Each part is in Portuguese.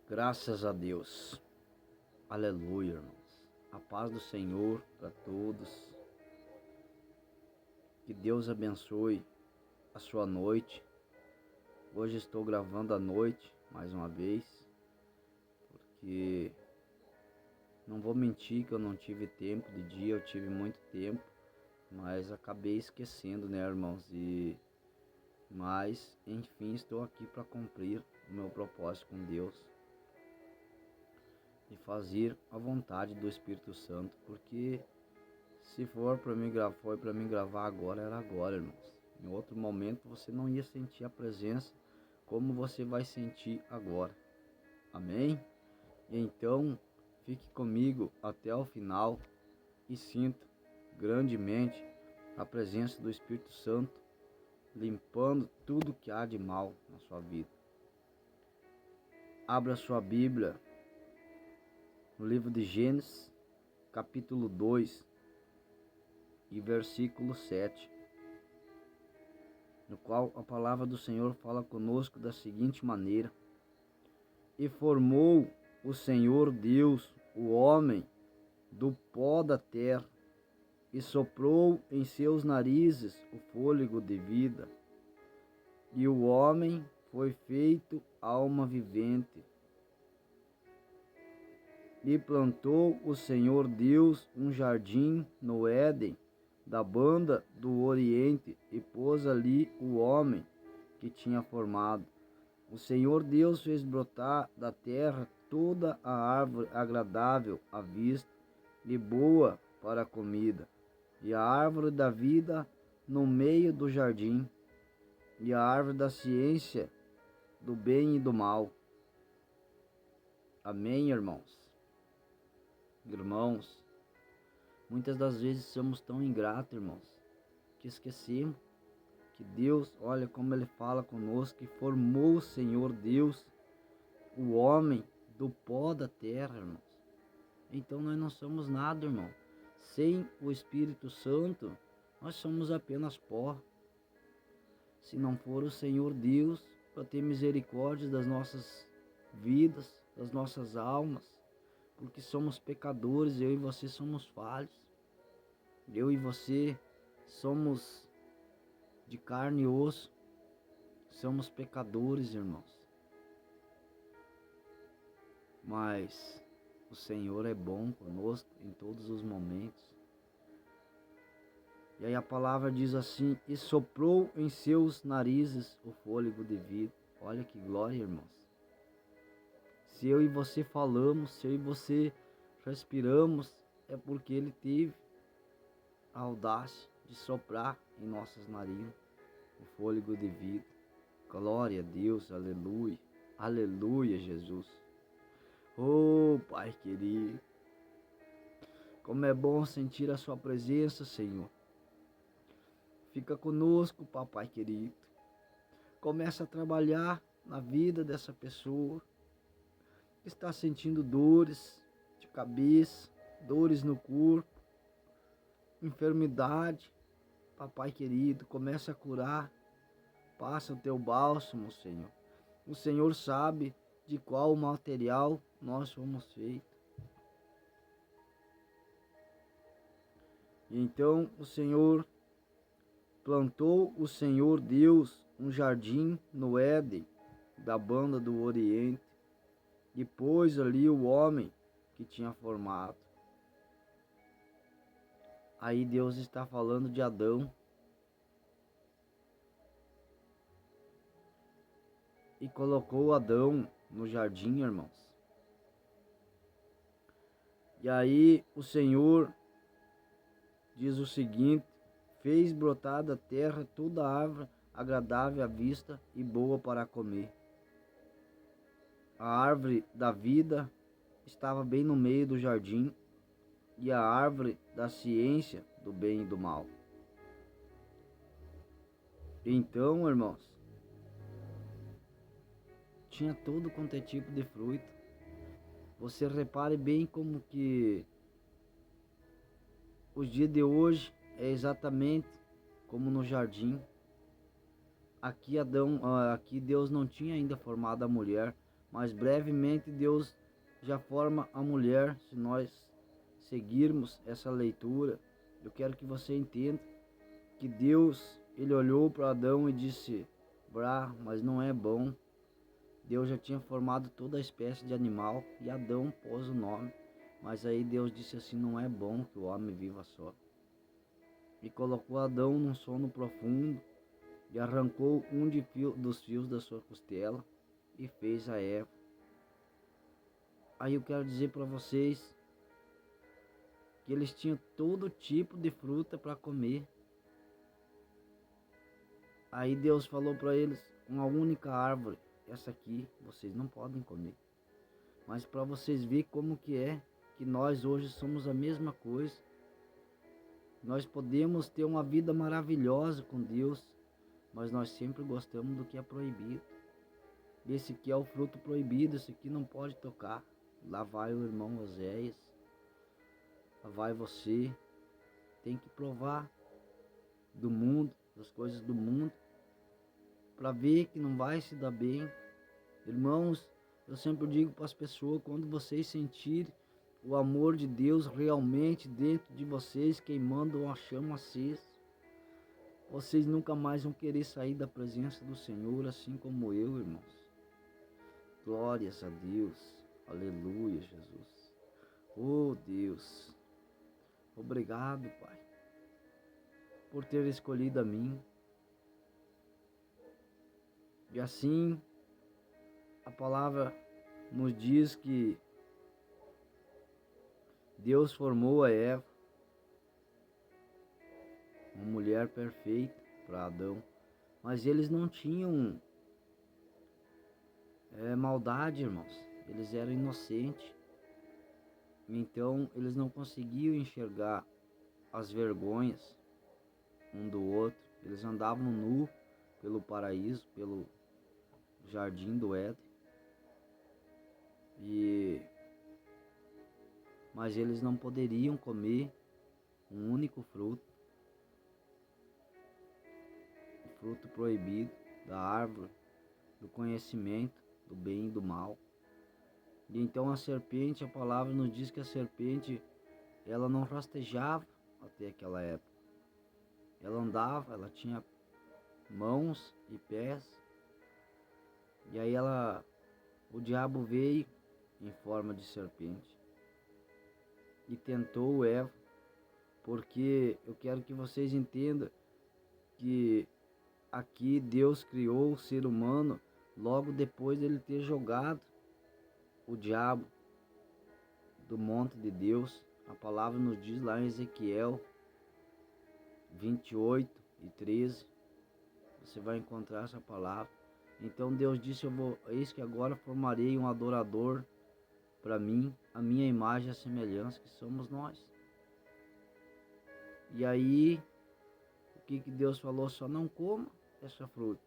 Graças a Deus. Aleluia, irmãos. A paz do Senhor para todos. Que Deus abençoe a sua noite. Hoje estou gravando à noite, mais uma vez, porque não vou mentir que eu não tive tempo de dia, eu tive muito tempo, mas acabei esquecendo, né, irmãos? Mas, enfim, estou aqui para cumprir o meu propósito com Deus e fazer a vontade do Espírito Santo, porque se for para mim gravar, foi para mim gravar agora, era agora, irmãos. Em outro momento você não ia sentir a presença como você vai sentir agora. Amém? E então, fique comigo até o final e sinta grandemente a presença do Espírito Santo, limpando tudo que há de mal na sua vida. Abra sua Bíblia no livro de Gênesis, capítulo 2 e versículo 7, no qual a palavra do Senhor fala conosco da seguinte maneira: E formou o Senhor Deus o homem do pó da terra, e soprou em seus narizes o fôlego de vida, e o homem foi feito alma vivente. E plantou o Senhor Deus um jardim no Éden, da banda do Oriente, e pôs ali o homem que tinha formado. O Senhor Deus fez brotar da terra toda a árvore agradável à vista e boa para a comida, e a árvore da vida no meio do jardim, e a árvore da ciência do bem e do mal. Amém, irmãos? Irmãos, muitas das vezes somos tão ingratos, irmãos, que esquecemos que Deus, olha como Ele fala conosco, que formou o Senhor Deus o homem do pó da terra, irmãos. Então nós não somos nada, irmão. Sem o Espírito Santo, nós somos apenas pó. Se não for o Senhor Deus para ter misericórdia das nossas vidas, das nossas almas, porque somos pecadores, eu e você somos falhos. Eu e você somos de carne e osso, somos pecadores, irmãos. Mas o Senhor é bom conosco em todos os momentos. E aí a palavra diz assim: e soprou em seus narizes o fôlego de vida. Olha que glória, irmãos. Se eu e você falamos, se eu e você respiramos, é porque Ele teve a audácia de soprar em nossas narinas o fôlego de vida. Glória a Deus, aleluia, aleluia, Jesus. Oh, Pai querido, como é bom sentir a sua presença, Senhor. Fica conosco, papai querido. Começa a trabalhar na vida dessa pessoa que está sentindo dores de cabeça, dores no corpo, enfermidade. Papai querido, começa a curar. Passa o teu bálsamo, Senhor. O Senhor sabe de qual material nós fomos feitos. E então o Senhor plantou o Senhor Deus um jardim no Éden, da banda do Oriente, e pôs ali o homem que tinha formado. Aí Deus está falando de Adão. E colocou Adão no jardim, irmãos. E aí o Senhor diz o seguinte: fez brotar da terra toda árvore agradável à vista e boa para comer. A árvore da vida estava bem no meio do jardim, e a árvore da ciência do bem e do mal. Então, irmãos, tinha todo quanto é tipo de fruto. Você repare bem como que os dias de hoje é exatamente como no jardim. Aqui Deus não tinha ainda formado a mulher, mas brevemente Deus já forma a mulher. Se nós seguirmos essa leitura, eu quero que você entenda que Deus, ele olhou para Adão e disse: Brá, mas não é bom. Deus já tinha formado toda a espécie de animal e Adão pôs o nome. Mas aí Deus disse assim: não é bom que o homem viva só. E colocou Adão num sono profundo e arrancou um dos fios da sua costela e fez a Eva. Aí eu quero dizer para vocês que eles tinham todo tipo de fruta para comer. Aí Deus falou para eles: uma única árvore, essa aqui vocês não podem comer. Mas para vocês verem como que é, que nós hoje somos a mesma coisa. Nós podemos ter uma vida maravilhosa com Deus, mas nós sempre gostamos do que é proibido. Esse aqui é o fruto proibido, esse aqui não pode tocar. Lá vai o irmão Oséias, lá vai você. Tem que provar do mundo, das coisas do mundo, para ver que não vai se dar bem. Irmãos, eu sempre digo para as pessoas, quando vocês sentirem o amor de Deus realmente dentro de vocês, queimando uma chama acesa, vocês nunca mais vão querer sair da presença do Senhor, assim como eu, irmãos. Glórias a Deus, aleluia, Jesus. Oh Deus, obrigado, Pai, por ter escolhido a mim. E assim, a palavra nos diz que Deus formou a Eva, uma mulher perfeita para Adão, mas eles não tinham maldade, irmãos. Eles eram inocentes, então eles não conseguiam enxergar as vergonhas um do outro. Eles andavam nu pelo paraíso, pelo jardim do Éden, mas eles não poderiam comer um único fruto, o fruto proibido da árvore do conhecimento do bem e do mal. E então a serpente, a palavra nos diz que a serpente, ela não rastejava até aquela época. Ela andava, ela tinha mãos e pés. E aí o diabo veio em forma de serpente e tentou Eva, porque eu quero que vocês entendam que aqui Deus criou o ser humano logo depois dele ter jogado o diabo do monte de Deus. A palavra nos diz lá em Ezequiel 28:13, você vai encontrar essa palavra. Então Deus disse: eis que agora formarei um adorador para mim, a minha imagem e a semelhança, que somos nós. E aí, o que Deus falou? Só não coma essa fruta.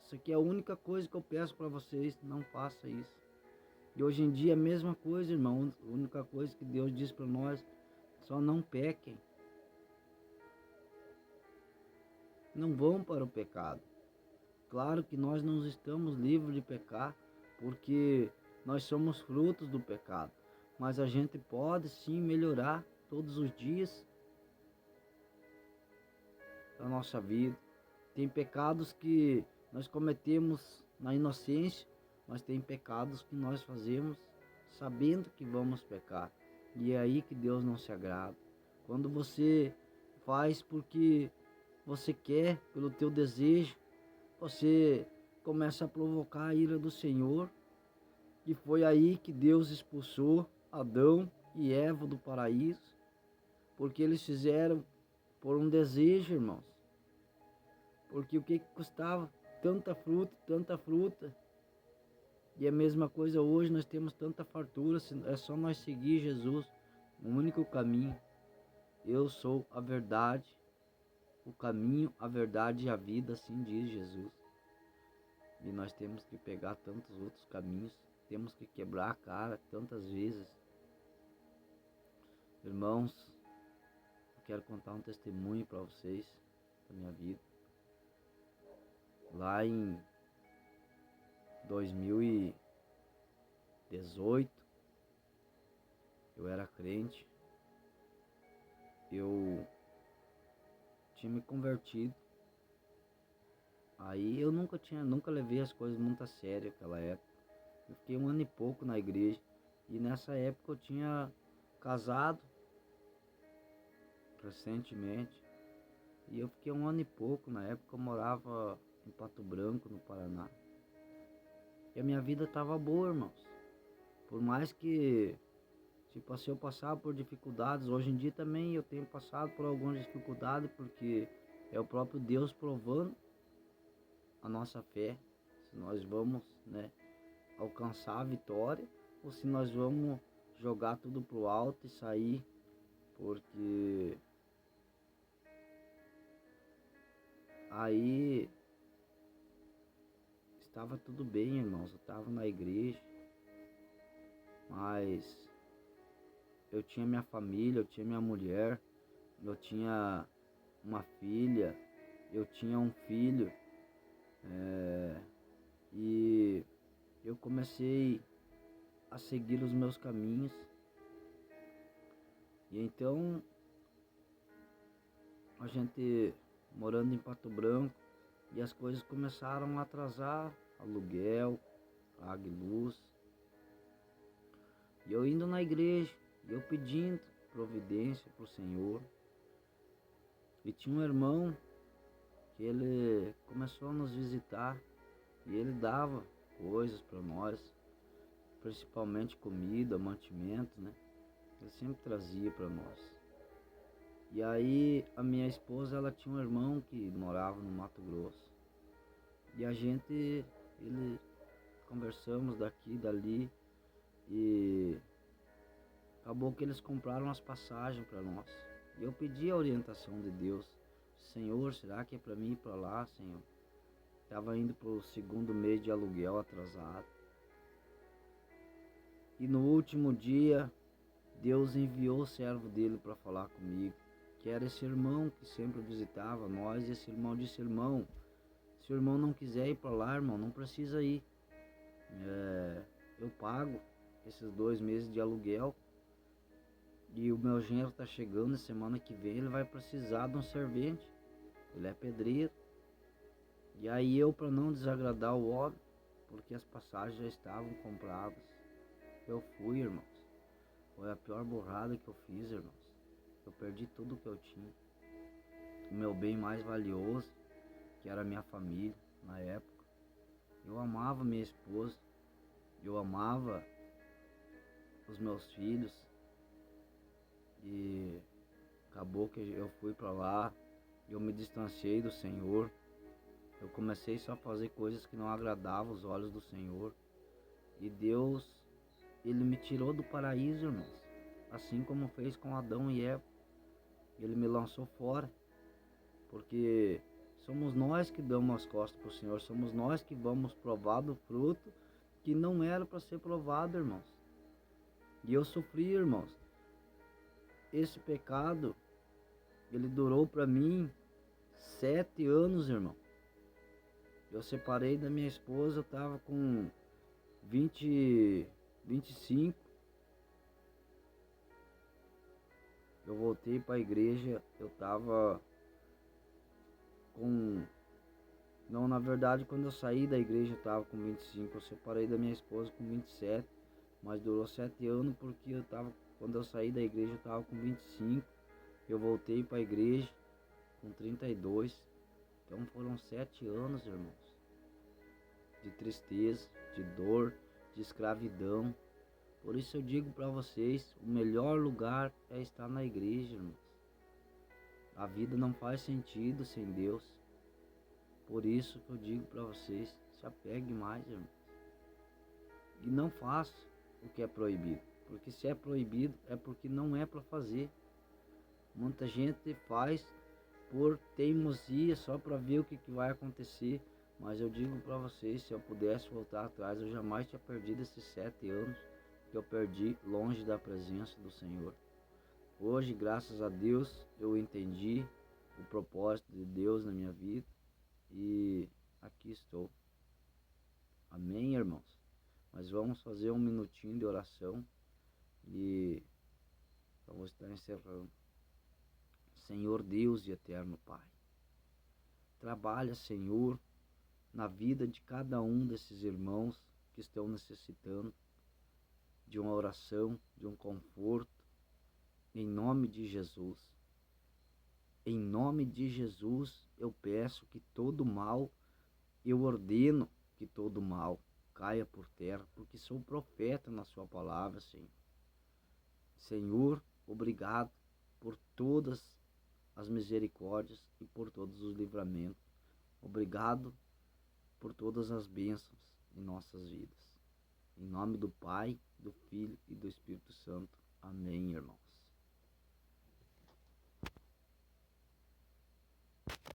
Isso aqui é a única coisa que eu peço para vocês, não faça isso. E hoje em dia é a mesma coisa, irmão. A única coisa que Deus diz para nós: só não pequem. Não vão para o pecado. Claro que nós não estamos livres de pecar, porque nós somos frutos do pecado. Mas a gente pode sim melhorar todos os dias da nossa vida. Tem pecados que nós cometemos na inocência, mas tem pecados que nós fazemos sabendo que vamos pecar. E é aí que Deus não se agrada. Quando você faz porque você quer, pelo teu desejo, você começa a provocar a ira do Senhor. E foi aí que Deus expulsou Adão e Eva do paraíso, porque eles fizeram por um desejo, irmãos. Porque o que custava tanta fruta, tanta fruta? E a mesma coisa hoje, nós temos tanta fartura, é só nós seguir Jesus, o único caminho. Eu sou a verdade, o caminho, a verdade e a vida, assim diz Jesus. E nós temos que pegar tantos outros caminhos, temos que quebrar a cara tantas vezes. Irmãos, eu quero contar um testemunho para vocês da minha vida. Lá em 2000 18, eu era crente, eu tinha me convertido. Aí eu nunca levei as coisas muito a sério naquela época. Eu fiquei 1 ano e pouco na igreja. E nessa época eu tinha casado recentemente. E eu fiquei 1 ano e pouco. Na época eu morava em Pato Branco, no Paraná. E a minha vida estava boa, irmãos. Por mais que se eu passar por dificuldades, hoje em dia também eu tenho passado por algumas dificuldades, porque é o próprio Deus provando a nossa fé, se nós vamos, né, alcançar a vitória ou se nós vamos jogar tudo pro alto e sair, porque aí estava tudo bem, irmãos, eu estava na igreja, mas eu tinha minha família, eu tinha minha mulher, eu tinha uma filha, eu tinha um filho, e eu comecei a seguir os meus caminhos. E então a gente morando em Pato Branco e as coisas começaram a atrasar, aluguel, água e luz. E eu indo na igreja, eu pedindo providência pro Senhor. E tinha um irmão que ele começou a nos visitar e ele dava coisas para nós, principalmente comida, mantimento, né? Ele sempre trazia para nós. E aí a minha esposa, ela tinha um irmão que morava no Mato Grosso. E ele conversamos daqui, dali, e acabou que eles compraram as passagens para nós. E eu pedi a orientação de Deus. Senhor, será que é para mim ir para lá, Senhor? Estava indo pro 2º mês de aluguel atrasado. E no último dia, Deus enviou o servo dele para falar comigo, que era esse irmão que sempre visitava nós. E esse irmão disse: irmão, se o irmão não quiser ir para lá, irmão, não precisa ir. Eu pago esses 2 meses de aluguel. E o meu genro tá chegando, semana que vem ele vai precisar de um servente. Ele é pedreiro. E aí eu, para não desagradar o homem, porque as passagens já estavam compradas, eu fui, irmãos. Foi a pior burrada que eu fiz, irmãos. Eu perdi tudo que eu tinha. O meu bem mais valioso, que era a minha família na época. Eu amava minha esposa. Eu amava os meus filhos. E acabou que eu fui para lá. Eu me distanciei do Senhor. Eu comecei só a fazer coisas que não agradavam os olhos do Senhor. E Deus, Ele me tirou do paraíso, irmãos. Assim como fez com Adão e Eva. Ele me lançou fora. Porque somos nós que damos as costas para o Senhor. Somos nós que vamos provar do fruto que não era para ser provado, irmãos. E eu sofri, irmãos. Esse pecado, ele durou para mim 7 anos, irmão. Eu separei da minha esposa, eu tava com 25. Eu voltei para a igreja, eu tava com... Não, na verdade, quando eu saí da igreja eu tava com 25. Eu separei da minha esposa com 27. Mas durou 7 anos porque quando eu saí da igreja eu tava com 25. Eu voltei para a igreja com 32. Então foram 7 anos, irmãos, de tristeza, de dor, de escravidão. Por isso eu digo para vocês, o melhor lugar é estar na igreja, irmãos. A vida não faz sentido sem Deus. Por isso que eu digo para vocês, se apegue mais, irmãos. E não faça o que é proibido. Porque se é proibido, é porque não é para fazer. Muita gente faz por teimosia, só para ver o que vai acontecer. Mas eu digo para vocês, se eu pudesse voltar atrás, eu jamais tinha perdido esses 7 anos que eu perdi longe da presença do Senhor. Hoje, graças a Deus, eu entendi o propósito de Deus na minha vida e aqui estou. Amém, irmãos? Mas vamos fazer um minutinho de oração e vamos estar encerrando. Senhor Deus e eterno Pai, trabalha, Senhor, na vida de cada um desses irmãos que estão necessitando de uma oração, de um conforto, em nome de Jesus. Em nome de Jesus, eu peço que todo mal, eu ordeno que todo mal caia por terra, porque sou profeta na sua palavra, Senhor. Senhor, obrigado por todas as misericórdias e por todos os livramentos. Obrigado por todas as bênçãos em nossas vidas. Em nome do Pai, do Filho e do Espírito Santo. Amém, irmãos.